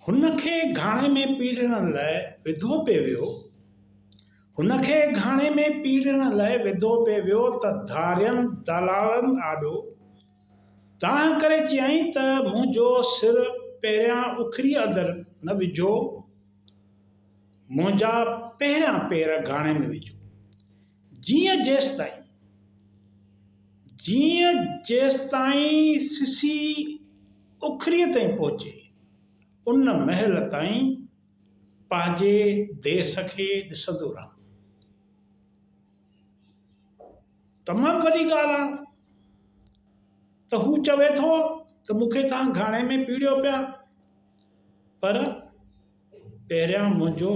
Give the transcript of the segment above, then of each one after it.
हुनखे घाणे में पीड़ण लाइ विधो पे वियो। हुनखे घाणे में पीड़ण लाइ विधो पे वियो त धारियनि दलालनि आॾो तंहिं करे चयईं त मुंहिंजो सिर पहिरियां उखरी अंदरि न विझो, मुंहिंजा पहिरियां पेर घाणे में विझो, जीअं जेसिताईं सिसी उखरीअ ताईं पहुचे उन महल ताईं पंहिंजे देस खे ॾिसंदो रह। तमामु वॾी ॻाल्हि आहे त हू चवे थो त मूंखे तव्हां घाणे में पीड़ियो पिया, पर पहिरियां मुंहिंजो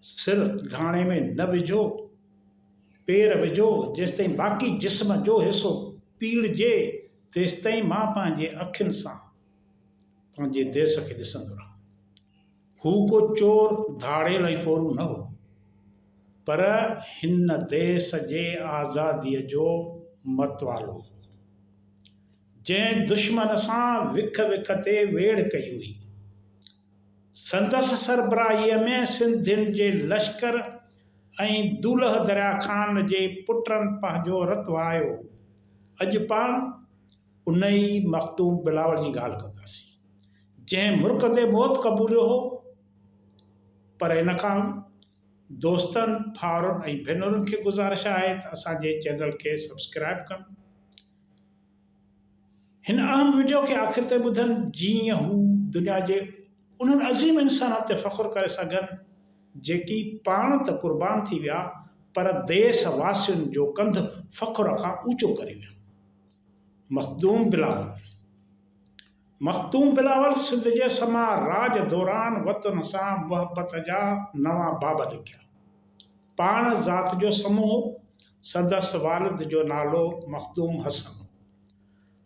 सिर घाणे में न विझो, पेर विझो, जेसिताईं बाक़ी जिस्म जो हिसो पीड़िजे तेसिताईं मां पंहिंजे अखियुनि सां पंहिंजे देस खे ॾिसंदो रहां। हू को चोर धाड़ेल ऐं फोरू न हो, पर हिन देस जे आज़ादीअ जो मतवालो हो, जंहिं दुश्मन सां विख विख ते वेड़ कई हुई। संदसि सरबराहीअ में सिंधियुनि जे लश्कर ऐं दूल्ह दरिया ख़ान जे पुटनि पंहिंजो रतु वहायो। अॼु पाण उन ई मखदूम बिलावल जी ॻाल्हि कंदासीं, जंहिं मुल्क ते मौत क़बूलियो हो, पर इन खां दोस्तनि भाउरनि ऐं भेनरुनि खे गुज़ारिश आहे त असांजे चैनल खे सब्सक्राइब कनि, हिन अहम वीडियो खे आख़िर ताईं ॿुधनि, जीअं हू दुनिया जे उन्हनि अज़ीम इंसाननि ते फ़ख़ुरु करे सघनि जेकी पाण त क़ुर्बान थी विया, पर देश वासियुनि जो कंधु फ़ख़ुर खां ऊचो करे विया। मखदूम बिलावल सिंध जे समा राज दौरान वतन सां मुहबत जा नवां बाब लिखिया। पाण ज़ात जो समूह, संदसि वालिद जो नालो मखदूम हसन।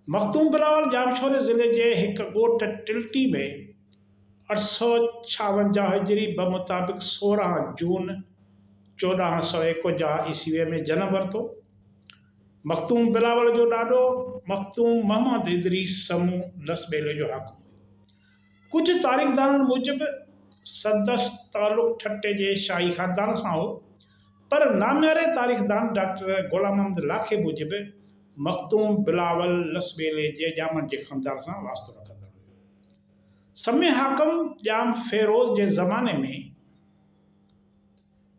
मखदूम बिलावल जामशोरे ज़िले जे हिकु ॻोठ टिल्टी में 856 हिजरी बमुताबिक़ 16 जून 1451 ईस्वीअ में जनम वरितो। मखदूम बिलावल जो ॾाॾो मखदूम मोहम्मद इदरीस समूह लसबेले जो हाकिम हुयो। कुझु तारीख़दाननि मूजिबि संदसि तालुक़ ठट्टे जे शाही ख़ानदान सां हो, पर नाम्यारे तारीख़दान डॉक्टर ग़ुलाम अहमद लाखे मूजिबि मखदूम बिलावल लसबेले जे ॼामनि जे ख़ानदान सां वास्तो रखंदड़ हुयो। समय हाकिम ॼाम फेरोज़ जे ज़माने में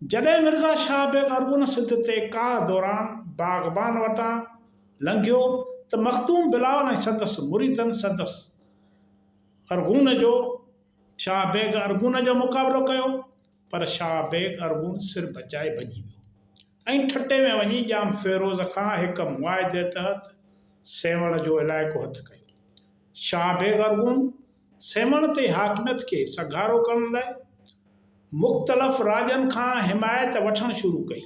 जॾहिं मिर्ज़ा शाह बेग अरगुन सिंध ते काह दौरान बाग़बान वटां लंघियो त मखदूम बिलावल ऐं संदसि मुरीदनि संदसि शाह बेग अरगुन जो मुक़ाबिलो कयो, पर शाह बेग अरगुन सिर बचाए भॼी वियो ऐं ठट्टे में वञी ॼाम फेरोज़ खां हिकु मुआइदे तहत सेवण जो इलाइक़ो हथु कयो। शाह बेग अरगुन सेवण ते हाकिमियत खे सगारो करण लाइ मुख़्तलिफ़ राजनि खां हिमायत वठणु शुरू कई,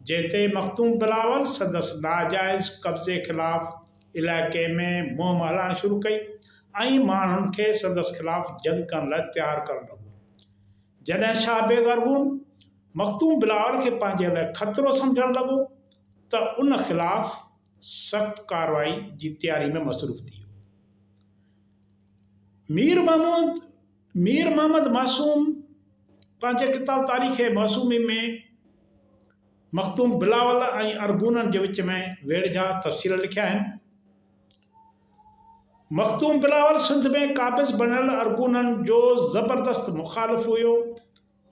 जंहिं ते मखदूम बिलावल संदसि नाजाइज़ कब्ज़े ख़िलाफ़ इलाइक़े में मुहिम हलाइणु शुरू कई ऐं माण्हुनि खे संदसि ख़िलाफ़ जंग करण लाइ तयारु करणु लॻो। जॾहिं शाह बेग अरगुन मखदूम बिलावल खे पंहिंजे लाइ ख़तरो सम्झणु लॻो त उन ख़िलाफ़ सख़्त कार्रवाई जी तयारी में मसरूफ़ थी वियो। मीर मोहम्मद मासूम पंहिंजे किताब तारीख़ मासूमी में मखदूम बिलावल ऐं अरगुननि जे विच में वेड़ जा तफ़सील लिखिया आहिनि। मखदूम बिलावल सिंध में क़ाबिज़ बणियल अरगुननि जो ज़बरदस्त मुख़ालिफ़ हुयो।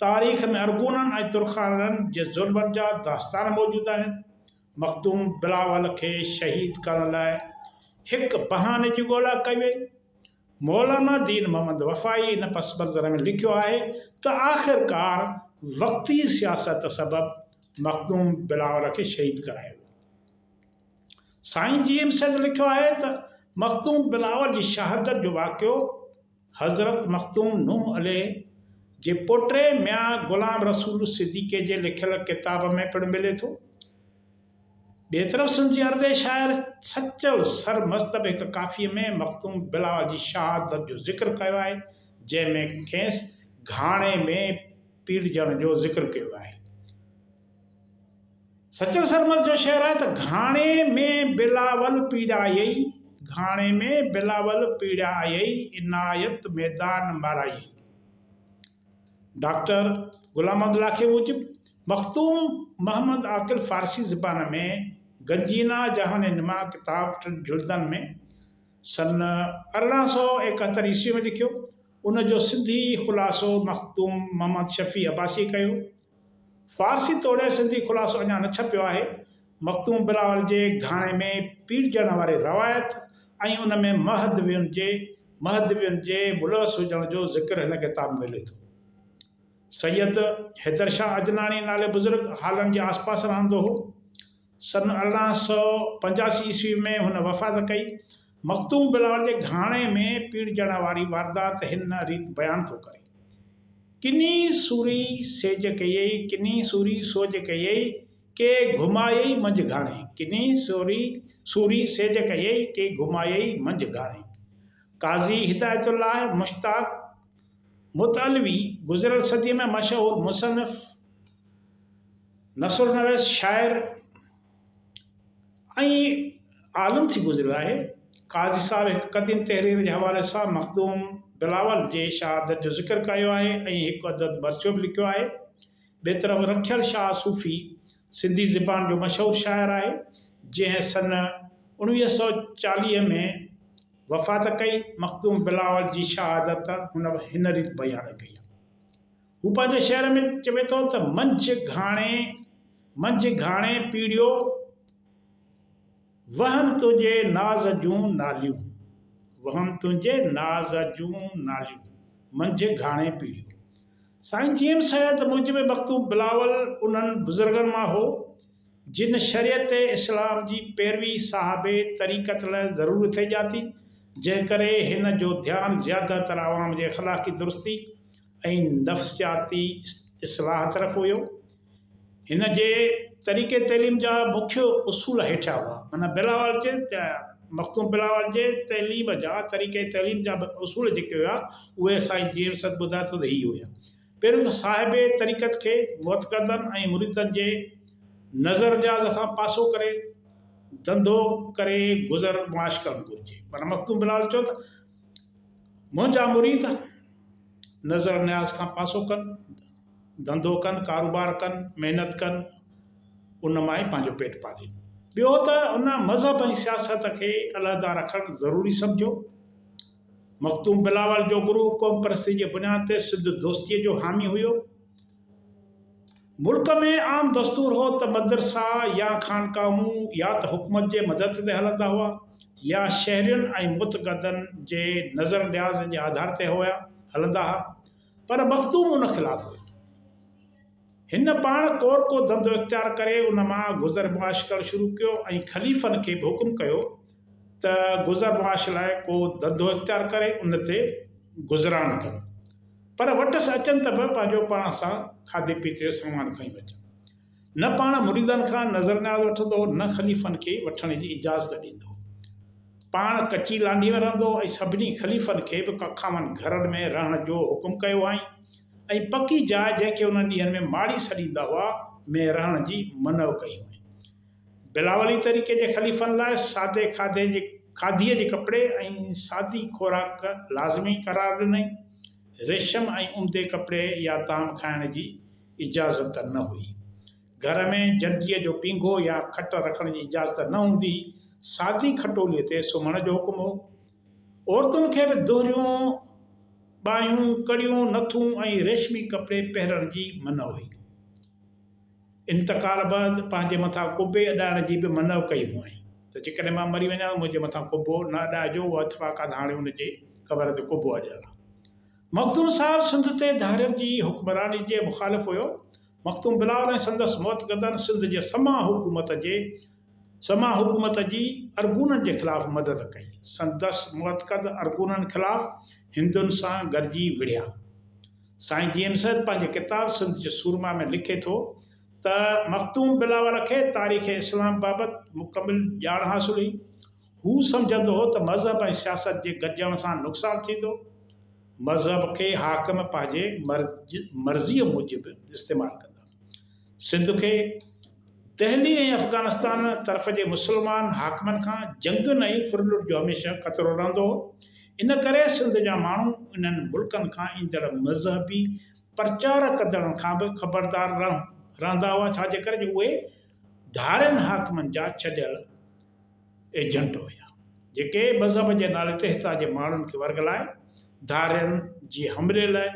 तारीख़ में अरगुननि ऐं तुर्खाननि जे ज़ुल्मनि जा दास्तान मौजूदु आहिनि। मखदूम बिलावल खे शहीद करण लाइ हिकु बहाने जी ॻोल्हा कई वई। मौलाना दीन मोहम्मद वफ़ाई इन पस मंज़र में लिखियो आहे त आख़िरकार वक़्ती सियासत सबबि मखदूम बिलावल खे शहीद करायो। साईं जी सैद लिखियो आहे त मखदूम बिलावल जी शहादत जो वाक़ियो हज़रत मखदूम नूह अलैह जे पोटे मियां ग़ुलाम रसूल सिद्दीक़े जे लिखियल किताब में पिणु मिले थो। ॿिए तरफ़ सिंध जे अरबे शाइर सचल सर मज़दब हिकु काफ़ीअ में मखदूम बिलावल जी शहादत जो ज़िक्र कयो आहे, जंहिंमें खेसि घाणे में पीड़जण जो ज़िक्र कयो आहे। सचल सरमज़ जो शेर आहे त घाणे में बिलावल पीड़ायई, घाणे में बिलावल पीड़ायई, इनायत मैदान माराई। डॉक्टर गुलाम अब्दुल्ला के मूजिब मखदूम मोहम्मद आकिल फारसी ज़बान में गंजीना जहान नमा किताब टिनि जुल्दनि में सन 1871 ईस्वी में लिखियो। उन जो सिंधी ख़ुलासो मखदूम मोहम्मद शफ़ी अब्बासी कयो। फारसी तोड़े सिंधी ख़ुलासो अञा न छपियो आहे। मखदूम बिलावल जे घाणे में पीड़जण वारी रवायत ऐं उन में महदवियुनि जे मुलवस हुजण जो ज़िक्र हिन किताब में मिले थो। सैयद हैदर शाह अजनानी नाले बुज़ुर्ग हालनि जे आसपास रहंदो हो। सन 1885 ईस्वी में हुन वफ़ात कई। मखदूम बिलावल जे घाणे में पीड़जण वारी वारदात हिन रीत बयान थो करे। किनी सूरी सेज कयई, किनी सूरी सोज कयई के घुमायई मंझि घाणे। किनी सूरी सेज कयई के घुमायई मंझि घाणे। काज़ी हिदायतुल्लाह मुश्ताक मुतअलवी गुज़िरियल सदी में मशहूर मुसन्निफ़, नसरुन्नवीस शाइर ऐं आलिम थी गुज़रियो आहे। काज़ी साहब हिकु क़दीम तहरीर जे हवाले सां मखदूम बिलावल जे शहादत जो ज़िक्र कयो आहे ऐं हिकु अदद मरसियो बि लिखियो आहे। ॿिए तरफ़ रखियल शाह सूफ़ी सिंधी ज़बान जो मशहूर शाइर आहे, जंहिं सन 1940 में वफ़ात कई। मखदूम बिलावल जी शहादत हुन हिन रीत बयान कई। हू पंहिंजे शेर में चवे थो त मंझि घाणे पीड़ियो वहन तुंहिंजे नाज़ जूं नालियूं। वहन तुंहिंजे नाज़ जूं नालियूं, मंझि घाणे पीड़ियो। साईं जीएम सैयद मूजिब मखदूम बिलावल उन्हनि बुज़ुर्गनि मां हो जिन शरीयत इस्लाम जी पैरवी साहिबे तरीक़त लाइ ज़रूरी थिए जाती, जंहिं करे हिन जो ध्यानु ज़्यादातर आवाम जे अख़लाक़ी दुरुस्ती ऐं नफ़्सियाती इस्लाह तरफ़ हुयो। हिन जे तरीक़े तइलीम जा मुख्य उसूल हेठियां हुआ। माना मखदूम बिलावल जे तइलीम जा तरीक़े तइलीम जा उसूल जेके हुआ उहे साईं जीएम सैयद ॿुधाए थो त ही हुया। पहिरियों त साहिबे तरीक़त खे मुतक़दनि ऐं मुरीदनि जे नज़र नियाज़ खां पासो करे धंधो करे गुज़र मुआश करणु घुरिजे। माना मखदूम बिलावल चओ त मुंहिंजा मुरीद नज़र नियाज़ खां पासो कनि, धंधो कनि, कारोबार कनि, महिनत कनि, उन मां ई पंहिंजो पेट पालीनि। ॿियो त उन मज़हब ऐं सियासत खे अलहदा रखणु ज़रूरी सम्झो। मखदूम बिलावल जो गुरु क़ौम परस्ती जे बुनियाद ते सिंध दोस्तीअ जो हामी हुयो। मुल्क में आम दस्तूर हो त मदरसा या खानकाहूं या त हुकूमत जे मदद ते हलंदा हुआ या शहरियुनि ऐं मुतक़दनि जे नज़र नियाज़ जे आधार ते हलंदा हुआ। पर मखदूम उन ख़िलाफ़ हुयो। हिन पाण को धंधो इख़्तियार करे उन मां गुज़र मुआश करणु शुरू कयो ऐं ख़लीफ़नि खे बि हुकुम कयो त गुज़र मुआश लाइ को धंधो इख़्तियार करे उन ते गुज़रान कनि। पर वटि अचनि त बि पंहिंजो पाण सां खाधे पीते जो सामान खणी अचनि। न पाण मुरीदनि खां नज़र नियाज़ वठंदो, न ख़लीफ़नि खे वठण जी इजाज़त ॾींदो। पाण कची लांडी में रहंदो ऐं सभिनी ख़लीफ़नि खे बि कखावनि घरनि में रहण जो हुकुम कयो आई ऐं पकी जाइ जंहिंखे उन्हनि ॾींहंनि में माड़ी सॾींदा हुआ में रहण जी मनव कई हुई। बिलावली तरीक़े जे ख़लीफ़नि लाइ सादे खाधीअ जे कपिड़े ऐं सादी खुराक लाज़मी क़रार ॾिनई। रेशम ऐं उम्दे कपिड़े या ताम खाइण जी इजाज़त न हुई। घर में जर्दीअ जो पींघो या खट रखण जी इजाज़त न हूंदी। सादी खटोलीअ ते सुम्हण जो हुकुम हो। औरतुनि खे बि दोहरियूं बाहियूं, कड़ियूं, नथूं ऐं रेशमी कपिड़े पहिरण जी मनव हुई। इंतकाल बैदि पंहिंजे मथां कुबे अॾाइण जी बि मनव कई हुई त जेकॾहिं मां मरी वञा मुंहिंजे मथां कुबो न अॾाइजो। उहा इतफ़ाक़ात हाणे हुनजे क़बर ते कुबो अॼल आहे। मखदूम साहब सिंध ते धारियुनि जी हुक्मरानी जे मुख़ालिफ़ हुयो। मखदूम बिलावल ऐं संदसि मुतक़दनि सिंध जे समा हुकूमत जी अरगूननि जे ख़िलाफ़ मदद कई। संदसि मुतक़द अरगूननि ख़िलाफ़ हिंदुनि सां गॾिजी विढ़िया। साईं जीएम सैयद पंहिंजे किताब सिंध जे सूरमा में लिखे थो त मखदूम बिलावल खे तारीख़ इस्लाम बाबति मुकमिल ॼाण हासिल हुई। हू सम्झंदो हो त मज़हब ऐं सियासत जे गॾिजण सां नुक़सानु थींदो। मज़हब खे हाकिम पंहिंजे मर्ज़ीअ मूजिबि इस्तेमालु कंदा। सिंध खे दहली ऐं अफ़गानिस्तान तरफ़ जे मुस्लमान हाकमनि खां जंगनि ऐं फुरलुट जो हमेशह ख़तरो रहंदो हो। इन करे सिंध जा माण्हू इन्हनि मुल्कनि खां ईंदड़ मज़हबी प्रचार कंदड़नि खां बि ख़बरदार रहंदा हुआ, छाजे करे जो उहे धारियुनि हाकमनि जा छॾियल एजेंट हुया, जेके मज़हब जे नाले ते हितां जे माण्हुनि खे वर्गलाए धारियुनि जी हमले लाइ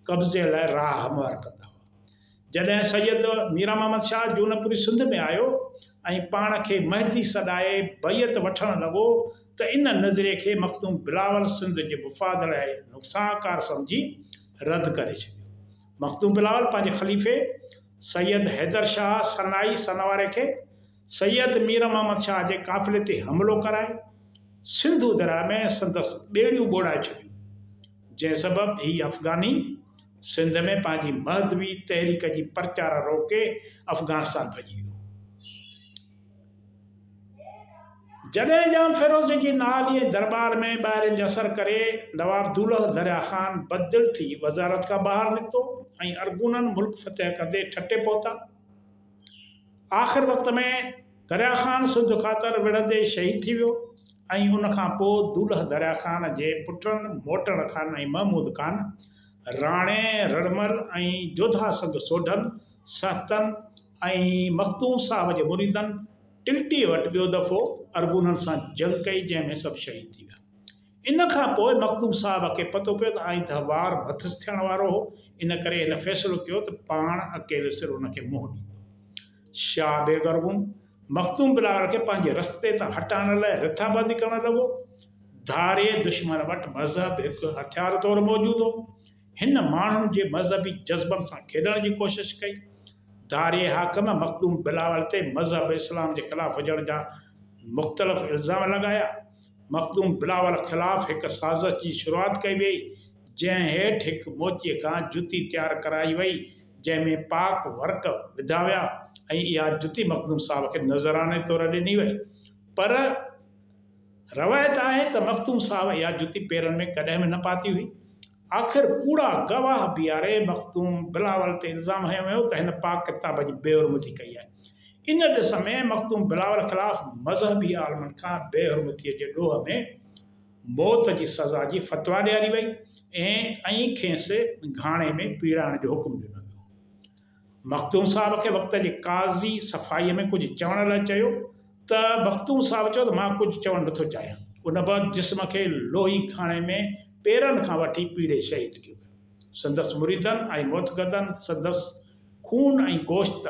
कब्ज़े लाइ राह हमवार कंदा हुआ। जॾहिं सैयद मीरा मोहम्मद शाह जूनपुरी सिंध में आयो ऐं पाण खे महदी सॾाए बैयत वठणु लॻो त इन नज़रिए खे मखदूम बिलावल सिंध जे मुफ़ाद लाइ नुक़सानकार सम्झी रद्द करे छॾियो। मखदूम बिलावल पंहिंजे ख़लीफ़े सैयद हैदर शाह सनाई सनवारे खे सैयद मीर मोहम्मद शाह जे काफ़िले ते हमिलो कराए सिंधु दरिया में संदसि ॿेड़ियूं ॿोड़ाए छॾियूं, जंहिं सबबि ही अफ़गानी सिंध में पंहिंजी महदवी तहरीक जी प्रचार रोके अफ़गानिस्तान भॼी वियो। जॾहिं जाम फिरोज़ जी नाली ऐं दरबार में ॿाहिरिनि जे असर करे नवाब दुलह दरिया ख़ान बदिल थी वज़ारत खां ॿाहिरि निकितो ऐं अरगुननि मुल्क फ़तह कंदे ठटे पहुता। आख़िर वक़्त में दरिया ख़ान सिंध ख़ातिर विढ़ंदे शहीद थी वियो ऐं उन खां पोइ दुलह दरिया ख़ान जे पुटनि मोटण ख़ान ऐं महमूद ख़ान राणे रड़मल ऐं जोधा संग सोढनि सहतनि ऐं मखदूम साहब जे मुरीदनि टिल्टी वटि ॿियो दफ़ो अरगुननि सां जंग कई, जंहिंमें सभु शहीद थी विया। इन खां पोइ मखदूम साहब खे पतो पियो त आईंदह वार भथस थियण वारो हो, इन करे हिन फ़ैसिलो कयो त पाण अकेले सिर उनखे मुंहुं ॾींदो। शाह बेग अरगुन मखदूम बिलावल खे पंहिंजे रस्ते तां हटाइण लाइ रिथाबंदी करणु लॻो। धारे दुश्मन वटि मज़हब हिकु हथियार तौरु मौजूदु हो। हिन माण्हुनि जे मज़हबी जज़्बनि सां खेॾण जी कोशिशि कई। धारे हाकम मखदूम बिलावल ते मज़हब इस्लाम जे ख़िलाफ़ हुजण जा मुख़्तलिफ़ इल्ज़ाम लॻाया। मखदूम बिलावल ख़िलाफ़ हिकु साज़िश जी शुरूआति कई वई, जंहिं हेठि हिकु मोचीअ खां जुती तयारु कराई वई, जंहिंमें पाक वर्क विधा विया ऐं इहा जुती मखदूम साहब खे नज़राने तौरु ॾिनी वई। पर रवायत आहे त मखदूम साहब इहा जुती पेरनि में कॾहिं बि न पाती हुई। आख़िर कूड़ा गवाह बीहारे मखदूम बिलावल ते इल्ज़ाम हयो वियो त हिन पाक किताब जी बेहुरमती कई आहे। इन ॾिस में मखदूम बिलावल ख़िलाफ़ मज़हबी आलमनि खां बेहुरमतीअ जे ॾोह में मौत जी सज़ा जी फ़तवा ॾियारी वई ऐं खेसि घाणे में पीड़ाइण जो हुकुम ॾिनो वियो। मखदूम साहब खे वक़्त जे काज़ी सफ़ाईअ में कुझु चवण लाइ चयो त मखदूम साहब चयो त मां कुझु चवणु नथो चाहियां। उन वक़्तु जिस्म खे लोही खाणे में पेरनि खां वठी पीड़े शहीद कयो वियो। संदसि मुरीदनि ऐं मोतगदनि संदसि खून ऐं गोश्त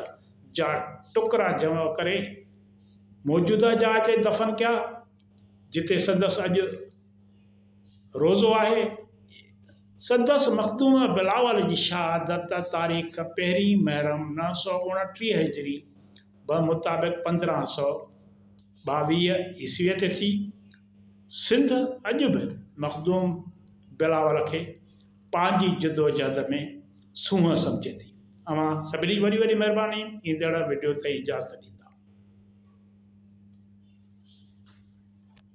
जा टुकड़ा जमा करे मौजूदा जाइ ते दफ़न कया, जिते संदसि अॼु रोज़ो आहे। संदसि मखदूम बिलावल जी शहादत तारीख़ 1 मुहर्रम 929 हिजरी मुताबिक़ 1522 ईस्वीअ ते थी। सिंध अॼु बि मखदूम बिलावल खे पंहिंजी जदोजहद में सूंहं सम्झे थी। अवां सभिनी जी वॾी वॾी महिरबानी। ईंदड़ वीडियो ते इजाज़त ॾियो।